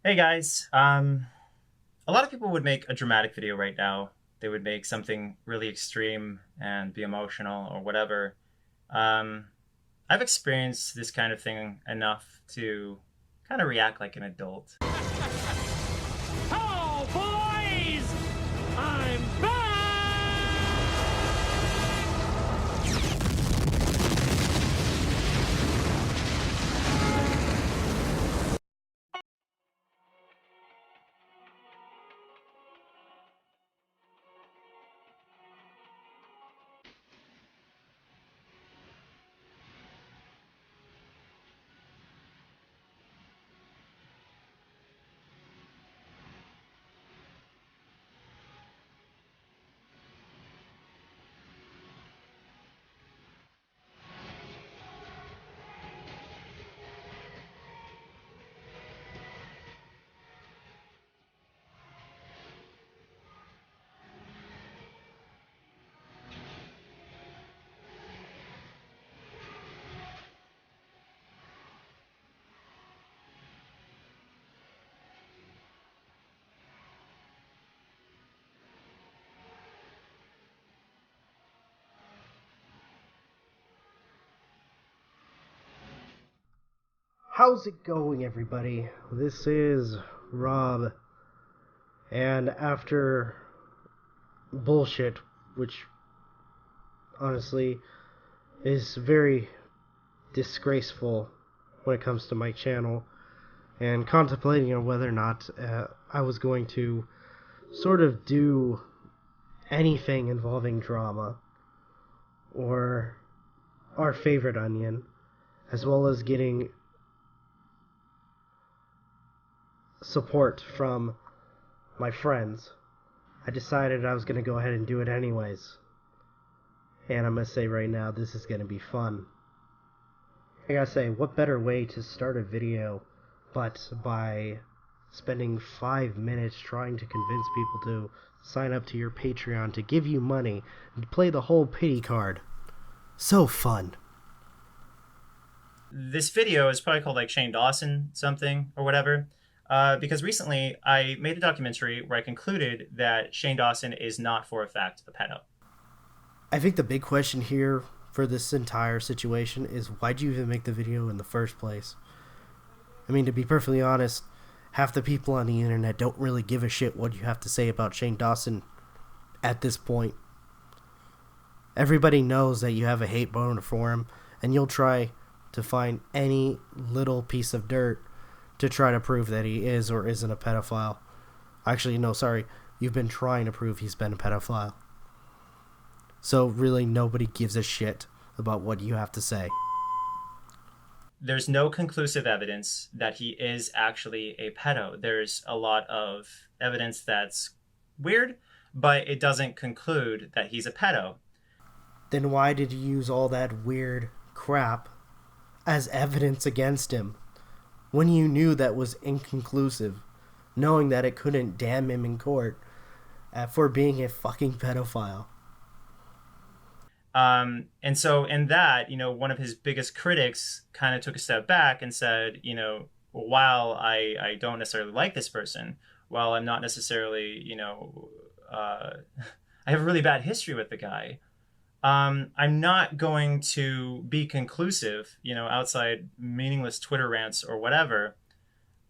Hey guys, a lot of people would make a dramatic video right now. They would make something really extreme and be emotional or whatever. Um, I've experienced this kind of thing enough to kind of react like an adult. Hello, boys! I'm back! How's it going, everybody? This is Rob, and after bullshit, which honestly is very disgraceful when it comes to my channel, and contemplating on whether or not I was going to sort of do anything involving drama, or our favorite Onion, as well as getting support from my friends, I decided I was going to go ahead and do it anyways. And I'm going to say right now, this is going to be fun. I gotta say, what better way to start a video but by spending 5 minutes trying to convince people to sign up to your Patreon to give you money and play the whole pity card. So fun. This video is probably called like Shane Dawson something or whatever. Because recently I made a documentary where I concluded that Shane Dawson is not for a fact a pedo. I think the big question here for this entire situation is, why'd you even make the video in the first place? I mean, to be perfectly honest, half the people on the internet don't really give a shit what you have to say about Shane Dawson at this point. Everybody knows that you have a hate boner for him, and you'll try to find any little piece of dirt to try to prove that he is or isn't a pedophile. Actually, no, sorry. You've been trying to prove he's been a pedophile. So really nobody gives a shit about what you have to say. There's no conclusive evidence that he is actually a pedo. There's a lot of evidence that's weird, but it doesn't conclude that he's a pedo. Then why did you use all that weird crap as evidence against him when you knew that was inconclusive, knowing that it couldn't damn him in court for being a fucking pedophile? And so in that, one of his biggest critics kind of took a step back and said, while I don't necessarily like this person, while I'm not necessarily, I have a really bad history with the guy, I'm not going to be conclusive, outside meaningless Twitter rants or whatever,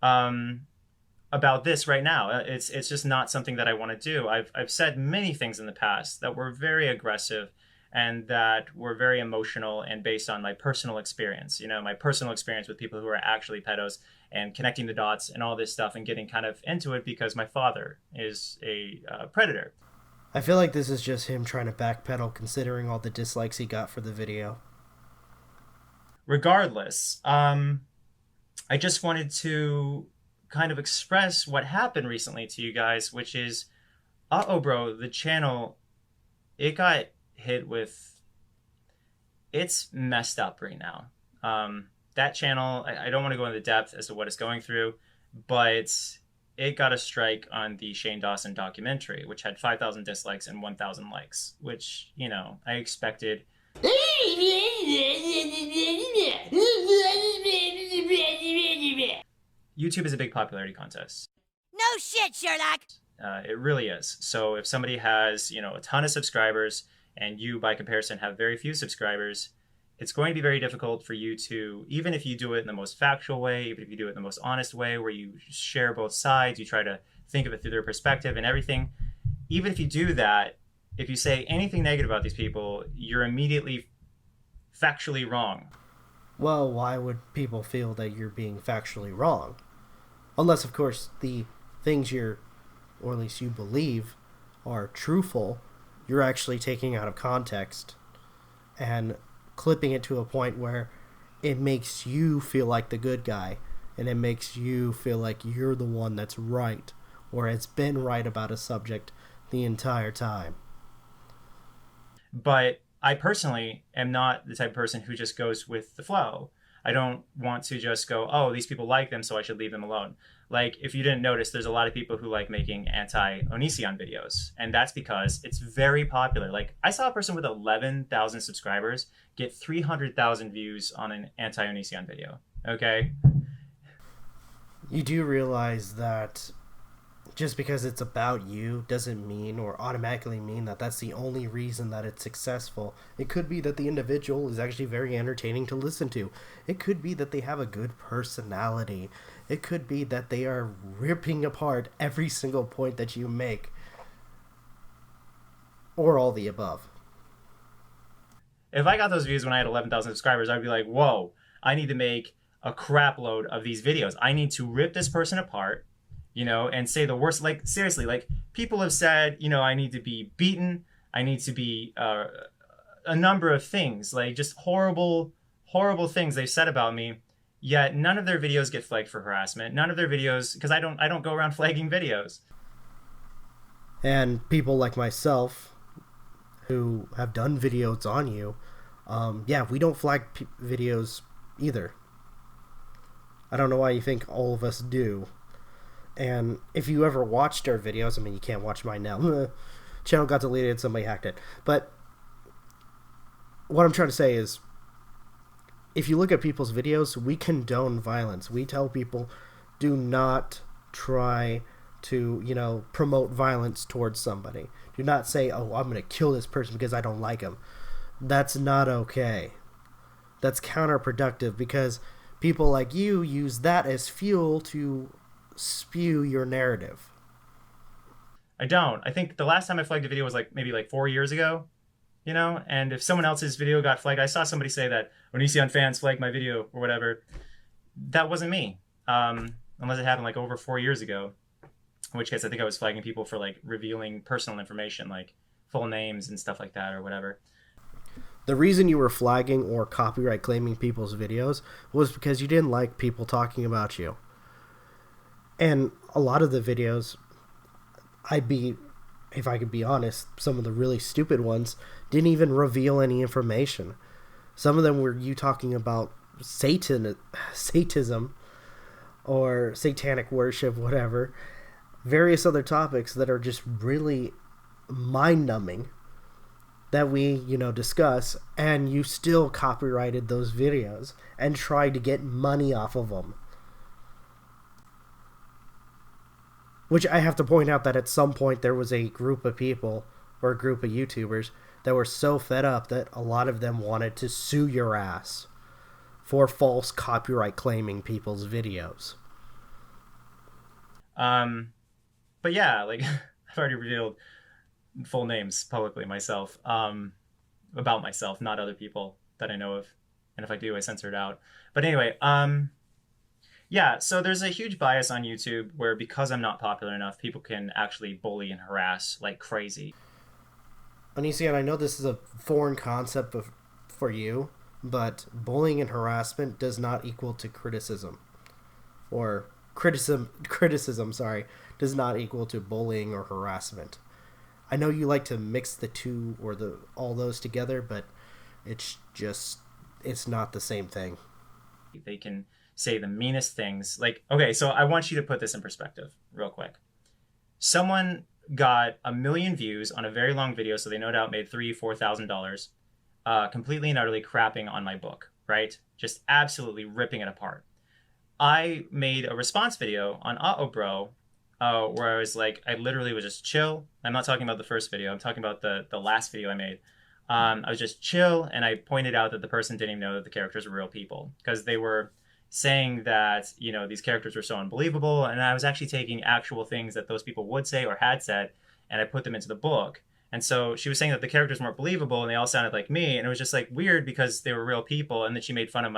about this right now. It's just not something that I want to do. I've said many things in the past that were very aggressive and that were very emotional and based on my personal experience, my personal experience with people who are actually pedos, and connecting the dots and all this stuff and getting kind of into it because my father is a predator. I feel like this is just him trying to backpedal considering all the dislikes he got for the video. Regardless, I just wanted to kind of express what happened recently to you guys, which is, uh-oh, bro, the channel, it got hit with, it's messed up right now. That channel, I don't want to go into depth as to what it's going through, but it got a strike on the Shane Dawson documentary, which had 5,000 dislikes and 1,000 likes, which, I expected. YouTube is a big popularity contest. No shit, Sherlock! It really is. So if somebody has, a ton of subscribers and you, by comparison, have very few subscribers, it's going to be very difficult for you to, even if you do it in the most factual way, even if you do it in the most honest way, where you share both sides, you try to think of it through their perspective and everything, even if you do that, if you say anything negative about these people, you're immediately factually wrong. Well, why would people feel that you're being factually wrong? Unless, of course, the things or at least you believe, are truthful, you're actually taking out of context and clipping it to a point where it makes you feel like the good guy, and it makes you feel like you're the one that's right, or has been right about a subject the entire time. But I personally am not the type of person who just goes with the flow. I don't want to just go, oh, these people like them, so I should leave them alone. Like, if you didn't notice, there's a lot of people who like making anti-Onision videos. And that's because it's very popular. Like, I saw a person with 11,000 subscribers get 300,000 views on an anti-Onision video. Okay? You do realize that just because it's about you doesn't mean or automatically mean that that's the only reason that it's successful. It could be that the individual is actually very entertaining to listen to. It could be that they have a good personality. It could be that they are ripping apart every single point that you make. Or all the above. If I got those views when I had 11,000 subscribers, I'd be like, whoa, I need to make a crap load of these videos. I need to rip this person apart, and say the worst. Like, seriously, like, people have said, I need to be beaten. I need to be a number of things, like just horrible, horrible things they've said about me. Yet none of their videos get flagged for harassment. None of their videos, because I don't go around flagging videos. And people like myself who have done videos on you, we don't flag videos either. I don't know why you think all of us do. And if you ever watched our videos, I mean, you can't watch mine now. Channel got deleted, somebody hacked it. But what I'm trying to say is, if you look at people's videos, we condone violence. We tell people, do not try to, promote violence towards somebody. Do not say, oh, I'm going to kill this person because I don't like him. That's not okay. That's counterproductive, because people like you use that as fuel to spew your narrative. I don't. I think the last time I flagged a video was maybe 4 years ago, and if someone else's video got flagged, I saw somebody say that Onision fans flagged my video or whatever. That wasn't me. Unless it happened over 4 years ago, in which case I think I was flagging people for revealing personal information, like full names and stuff like that or whatever. The reason you were flagging or copyright claiming people's videos was because you didn't like people talking about you. And a lot of the videos, if I could be honest, some of the really stupid ones didn't even reveal any information. Some of them were you talking about Satanism or satanic worship, whatever. Various other topics that are just really mind-numbing that we, discuss, and you still copyrighted those videos and tried to get money off of them. Which I have to point out that at some point there was a group of people, or a group of YouTubers, that were so fed up that a lot of them wanted to sue your ass for false copyright claiming people's videos. But yeah, I've already revealed full names publicly myself, about myself, not other people that I know of. And if I do, I censor it out. But anyway, yeah, so there's a huge bias on YouTube where, because I'm not popular enough, people can actually bully and harass like crazy. Onision, I know this is a foreign concept for you, but bullying and harassment does not equal to criticism. Or criticism, does not equal to bullying or harassment. I know you like to mix the two or all those together, but it's not the same thing. They can say the meanest things. Okay, so I want you to put this in perspective real quick. Someone got 1 million views on a very long video, so they no doubt made $3,000-$4,000, completely and utterly crapping on my book, right? Just absolutely ripping it apart. I made a response video on Bro, where I was like, I literally was just chill. I'm not talking about the first video. I'm talking about the last video I made. I was just chill, and I pointed out that the person didn't even know that the characters were real people because they were saying that these characters were so unbelievable, and I was actually taking actual things that those people would say or had said, and I put them into the book. And so she was saying that the characters weren't believable and they all sounded like me, and it was just like weird because they were real people. And then she made fun of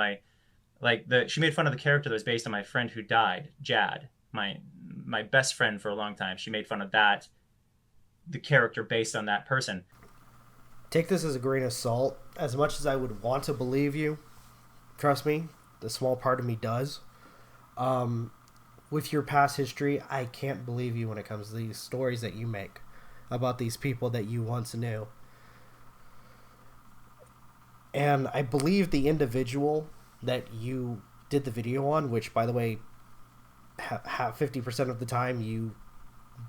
she made fun of the character that was based on my friend who died, Jad, my best friend for a long time. She made fun of the character based on that person. Take this as a grain of salt. As much as I would want to believe you, trust me, the small part of me does. With your past history, I can't believe you when it comes to these stories that you make about these people that you once knew. And I believe the individual that you did the video on, which, by the way, 50% of the time you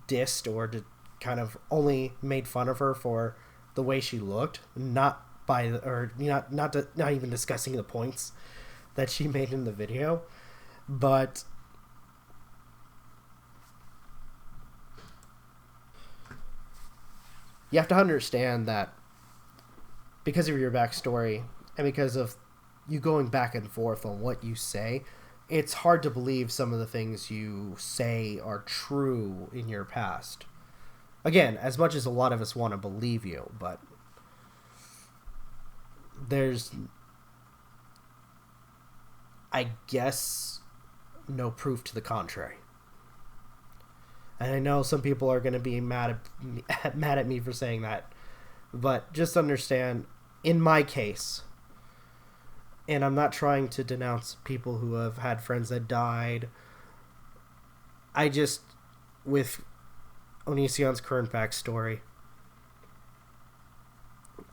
dissed or kind of only made fun of her for the way she looked, not even discussing the points that she made in the video. But you have to understand that because of your backstory and because of you going back and forth on what you say, it's hard to believe some of the things you say are true in your past. Again, as much as a lot of us want to believe you, but there's, I guess, no proof to the contrary. And I know some people are going to be mad at me for saying that, but just understand, in my case, and I'm not trying to denounce people who have had friends that died, with Onision's current backstory,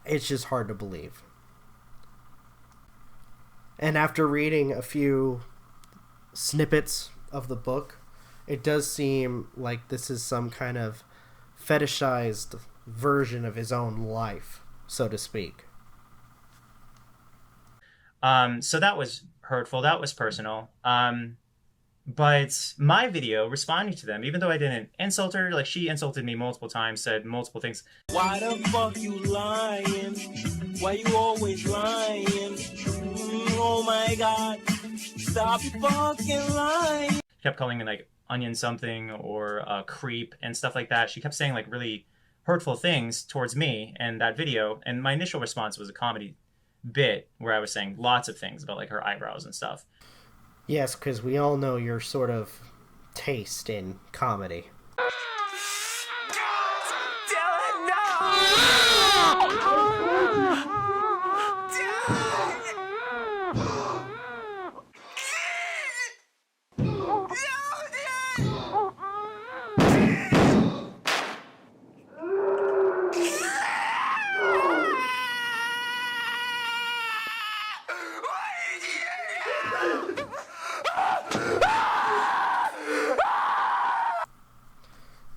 it's just hard to believe. And after reading a few snippets of the book, it does seem like this is some kind of fetishized version of his own life, so to speak. So that was hurtful. That was personal. But my video responding to them, even though I didn't insult her, like she insulted me multiple times, said multiple things. Why the fuck you lying? Why you always lying? Oh my god. Stop fucking lying. Kept calling me like onion something or creep and stuff like that. She kept saying like really hurtful things towards me in that video. And my initial response was a comedy bit where I was saying lots of things about like her eyebrows and stuff. Yes, because we all know your sort of taste in comedy.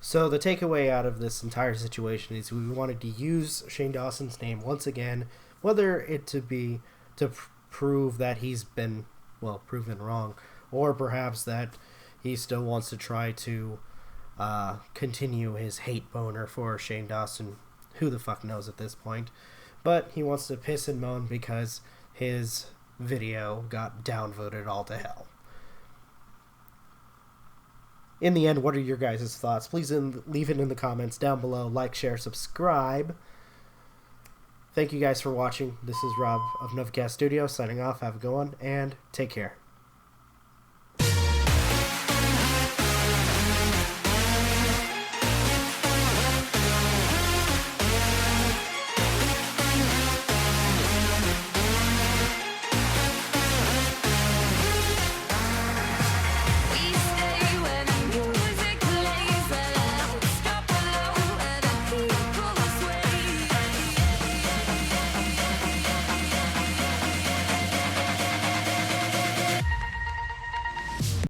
So the takeaway out of this entire situation is we wanted to use Shane Dawson's name once again, whether it to be to prove that he's been, well, proven wrong, or perhaps that he still wants to try to continue his hate boner for Shane Dawson. Who the fuck knows at this point? But he wants to piss and moan because his video got downvoted all to hell. In the end, what are your guys' thoughts? Please leave it in the comments down below. Like, share, subscribe. Thank you guys for watching. This is Rob of Novakast Studio signing off. Have a good one, and take care.